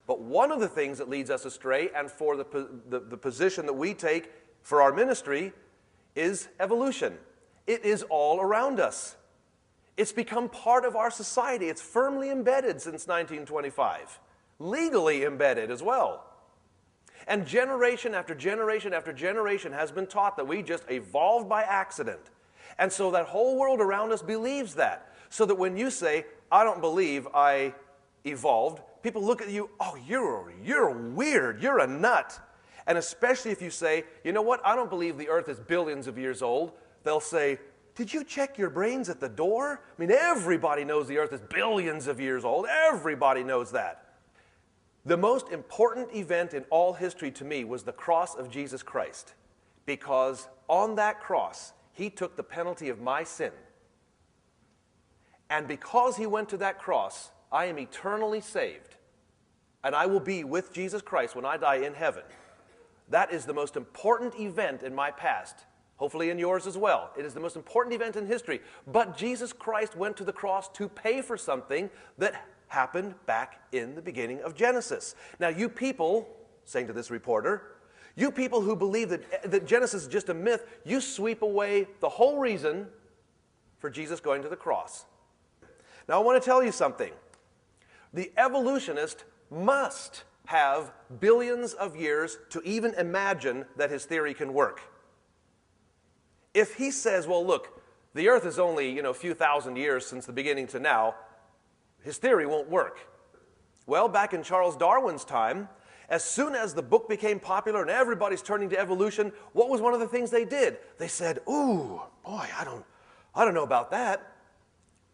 But one of the things that leads us astray, and for the position that we take for our ministry, is evolution. It is all around us. It's become part of our society. It's firmly embedded since 1925. Legally embedded as well. And generation after generation after generation has been taught that we just evolved by accident. And so that whole world around us believes that. So that when you say, I don't believe I evolved, people look at you, oh, you're weird, you're a nut. And especially if you say, you know what, I don't believe the earth is billions of years old, they'll say, did you check your brains at the door? I mean, everybody knows the earth is billions of years old. Everybody knows that. The most important event in all history to me was the cross of Jesus Christ. Because on that cross, he took the penalty of my sin. And because he went to that cross, I am eternally saved. And I will be with Jesus Christ when I die in heaven. That is the most important event in my past. Hopefully in yours as well. It is the most important event in history. But Jesus Christ went to the cross to pay for something that happened back in the beginning of Genesis. Now you people, saying to this reporter, you people who believe that Genesis is just a myth, you sweep away the whole reason for Jesus going to the cross. Now I want to tell you something. The evolutionist must have billions of years to even imagine that his theory can work. If he says, well, look, the earth is only, a few thousand years since the beginning to now, his theory won't work. Well, back in Charles Darwin's time, as soon as the book became popular and everybody's turning to evolution, what was one of the things they did? They said, ooh, boy, I don't know about that.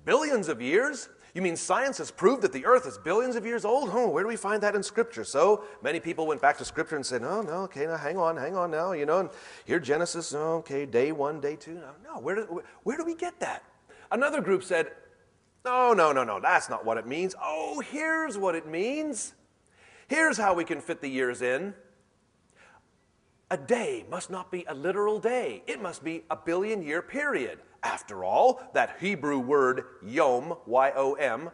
Billions of years? You mean science has proved that the earth is billions of years old? Oh, where do we find that in Scripture? So many people went back to Scripture and said, no, okay, now hang on now, and here Genesis, okay, day 1, day 2. No, where do we get that? Another group said, no, that's not what it means. Oh, here's what it means. Here's how we can fit the years in. A day must not be a literal day. It must be a billion-year period. After all, that Hebrew word yom, Y-O-M,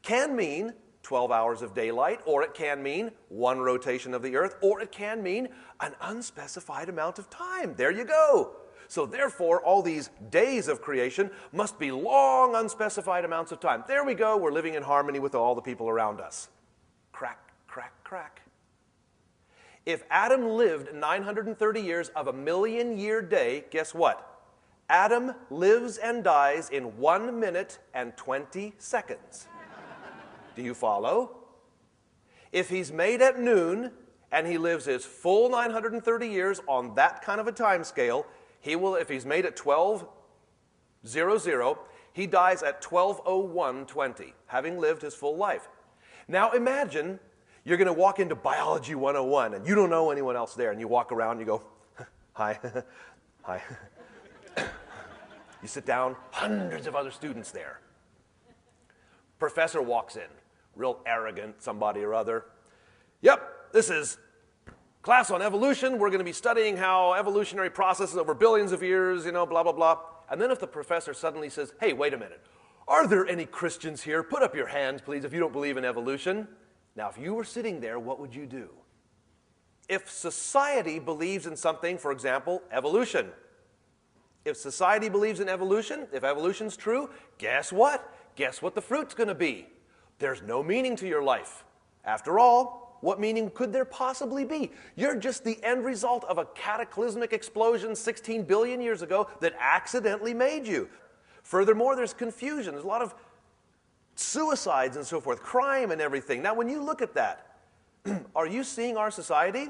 can mean 12 hours of daylight, or it can mean one rotation of the earth, or it can mean an unspecified amount of time. There you go. So therefore, all these days of creation must be long, unspecified amounts of time. There we go. We're living in harmony with all the people around us. Crack, crack, crack. If Adam lived 930 years of a million-year day, guess what? Adam lives and dies in 1 minute and 20 seconds. Do you follow? If he's made at noon and he lives his full 930 years on that kind of a time scale, he will, if he's made at 12:00, he dies at 12:01:20, having lived his full life. Now imagine you're going to walk into Biology 101 and you don't know anyone else there, and you walk around and you go, hi, hi. You sit down, hundreds of other students there. Professor walks in, real arrogant, somebody or other. Yep, this is class on evolution. We're going to be studying how evolutionary processes over billions of years, blah, blah, blah. And then if the professor suddenly says, hey, wait a minute, are there any Christians here? Put up your hands, please, if you don't believe in evolution. Now, if you were sitting there, what would you do? If society believes in something, for example, evolution. If society believes in evolution, if evolution's true, guess what? Guess what the fruit's going to be? There's no meaning to your life. After all, what meaning could there possibly be? You're just the end result of a cataclysmic explosion 16 billion years ago that accidentally made you. Furthermore, there's confusion. There's a lot of suicides and so forth, crime and everything. Now, when you look at that, are you seeing our society?